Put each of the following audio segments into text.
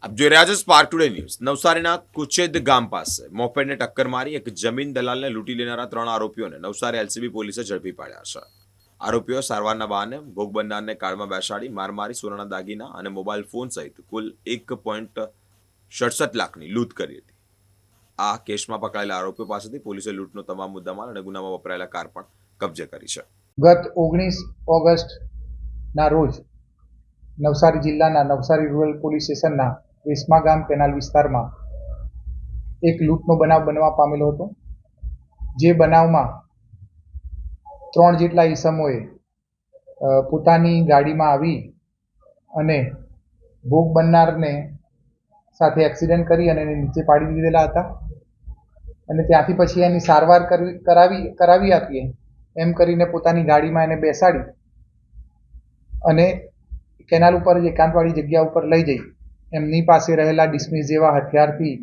આપ જોઈ રહ્યા છો સ્પાર્ક ટુડે ન્યૂઝ। નવસારીના કુચેદ ગામ પાસે મોપેડને ટક્કર મારી એક જમીન દલાલને લૂંટી લેનારા 3 આરોપીઓને નવસારી એલસીબી પોલીસે ઝડપી પાડ્યા છે। આરોપીઓ સારવારના બહાને ભોગ બનનારને કારમાં બેસાડી માર મારી સોનાના દાગીના અને મોબાઈલ ફોન સહિત કુલ 1.67 લાખની લૂંટ કરી હતી। આ કેસમાં પકડાયેલા આરોપીઓ પાસેથી પોલીસે લૂંટનો તમામ મુદ્દામાલ અને ગુનામાં વપરાયેલા કાર પણ કબજે કરી છે। ગત 19 ઓગસ્ટના રોજ નવસારી જિલ્લાના નવસારી રૂરલ પોલીસ સ્ટેશનના વેસમા ગામ કેનાલ વિસ્તારમાં એક લૂંટનો બનાવ બનવા પામેલો હતો। જે બનાવમાં 3 જેટલા ઈસમોએ પોતાની ગાડીમાં આવી અને ભોગ બનનારને સાથે એક્સિડન્ટ કરી અને એને નીચે પાડી દીધેલા હતા અને ત્યાંથી પછી એની સારવાર કરાવી આપીએ એમ કરીને પોતાની ગાડીમાં એને બેસાડી અને કેનાલ ઉપર જ એકાંતવાળી જગ્યા ઉપર લઈ જઈ એમની પાસે રહેલા ડિસ્મિસ જેવા હથિયારથી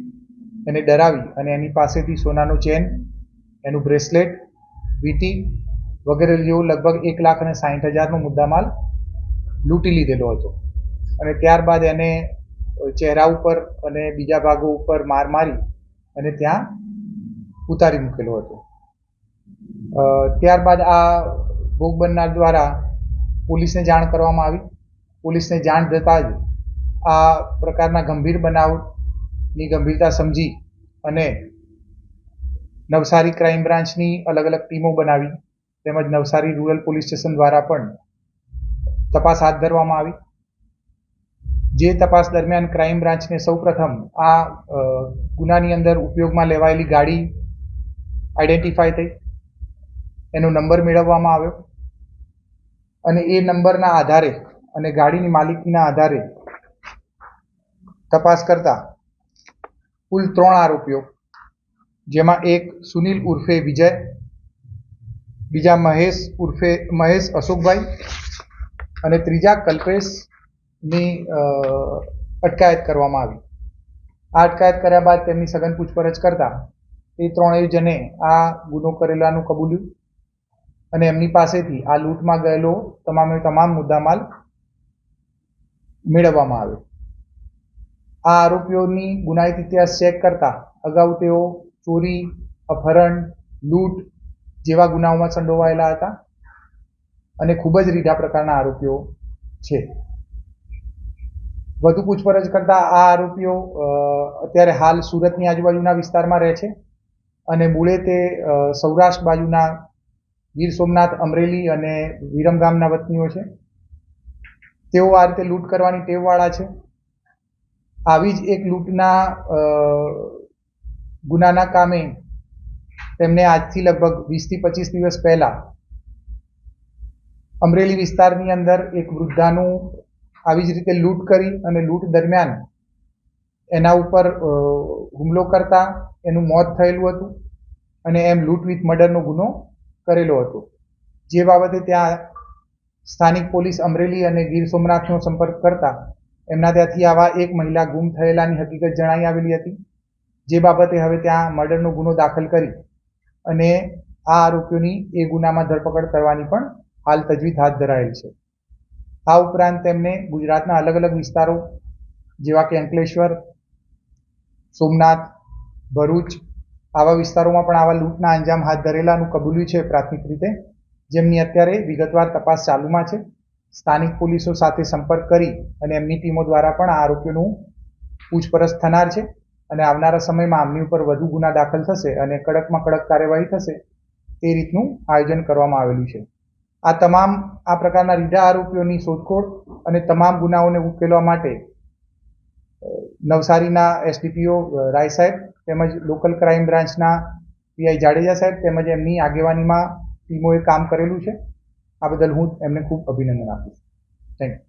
એને ડરાવી અને એની પાસેથી સોનાનો ચેન, એનું બ્રેસલેટ, વીંટી વગેરે જેવું લગભગ 1,60,000નો મુદ્દામાલ લૂંટી લીધેલો હતો અને ત્યારબાદ એને ચહેરા ઉપર અને બીજા ભાગો ઉપર માર મારી અને ત્યાં ઉતારી મૂકેલો હતો। ત્યારબાદ આ ભોગ બનનાર દ્વારા પોલીસને જાણ કરવામાં આવી। પોલીસને જાણ થતાં જ આ પ્રકારના ગંભીર બનાવની ગંભીરતા સમજી અને નવસારી ક્રાઇમ બ્રાન્ચની અલગ અલગ ટીમો બનાવી તેમજ નવસારી રૂરલ પોલીસ સ્ટેશન દ્વારા પણ તપાસ હાથ ધરવામાં આવી। જે તપાસ દરમિયાન ક્રાઇમ બ્રાન્ચને સૌપ્રથમ આ ગુનાની અંદર ઉપયોગમાં લેવાયેલી ગાડી આઈડેન્ટિફાઈ થઈ, એનો નંબર મેળવવામાં આવ્યો અને એ નંબરના આધારે અને ગાડીની માલિકીના આધારે તપાસ કરતા કુલ 3 આરોપીઓ, જેમાં એક સુનિલ ઉર્ફે વિજય, બીજા મહેશ અશોકભાઈ અને ત્રીજા કલ્પેશની અટકાયત કરવામાં આવી। આ અટકાયત કર્યા બાદ તેમની સઘન પૂછપરછ કરતા એ 3 જણે આ ગુનો કરેલાનું કબૂલ્યું અને એમની પાસેથી આ લૂંટમાં ગયેલો તમામ મુદ્દામાલ મેળવવામાં આવ્યો। આ આરોપીઓની ગુનાહિત ઇતિહાસ ચેક કરતા અગાઉ તેઓ ચોરી, અપહરણ, લૂંટ જેવા ગુનાઓમાં સંડોવાયેલા હતા અને ખૂબ જ રીઢા પ્રકારના આરોપીઓ છે। વધુ પૂછપરછ કરતા આ આરોપીઓ અત્યારે હાલ સુરતની આજુબાજુના વિસ્તારમાં રહે છે અને મૂળે તે સૌરાષ્ટ્ર બાજુના ગીર સોમનાથ, અમરેલી અને વિરમગામના વતનીઓ છે। તેઓ આ રીતે લૂંટ કરવાની ટેવવાળા છે। આવી જ એક લૂંટના ગુનાના કામે તેમને આજથી લગભગ 20થી 25 દિવસ પહેલા અમરેલી વિસ્તારની અંદર એક વૃદ્ધાનું આવી જ રીતે લૂંટ કરી અને લૂંટ દરમિયાન એના ઉપર હુમલો કરતા એનું મોત થયેલું હતું અને એમ લૂંટ વિથ મર્ડરનો ગુનો કરેલો હતો। જે બાબતે ત્યાં સ્થાનિક પોલીસ અમરેલી અને ગીર સોમનાથનો સંપર્ક કરતા એમના ત્યાંથી આવા એક મહિલા ગુમ થયેલાની હકીકત જણાઈ આવેલી હતી। જે બાબતે હવે ત્યાં મર્ડરનો ગુનો દાખલ કરી અને આ આરોપીઓની એ ગુનામાં ધરપકડ કરવાની પણ હાલ તજવીજ હાથ ધરાયેલ છે। આ ઉપરાંત તેમને ગુજરાતના અલગ અલગ વિસ્તારો જેવા કે અંકલેશ્વર, સોમનાથ, ભરૂચ આવા વિસ્તારોમાં પણ આવા લૂંટના અંજામ હાથ ધરેલાનું કબૂલ્યું છે પ્રાથમિક રીતે, જેમની અત્યારે વિગતવાર તપાસ ચાલુમાં છે। સ્થાનિક પોલીસો સાથે સંપર્ક કરી અને એમની ટીમો દ્વારા પણ આ આરોપીઓનું પૂછપરછ થનાર છે અને આવનારા સમયમાં આમની ઉપર વધુ ગુના દાખલ થશે અને કડકમાં કડક કાર્યવાહી થશે તે રીતનું આયોજન કરવામાં આવેલું છે। આ પ્રકારના રીઢા આરોપીઓની શોધખોળ અને તમામ ગુનાઓને ઉકેલવા માટે નવસારીના એસડીપીઓ રાય સાહેબ તેમજ લોકલ ક્રાઇમ બ્રાન્ચના પીઆઈ જાડેજા સાહેબ તેમજ એમની આગેવાનીમાં ટીમોએ કામ કરેલું છે। આ બદલ હું એમને ખૂબ અભિનંદન આપીશ। Thank you.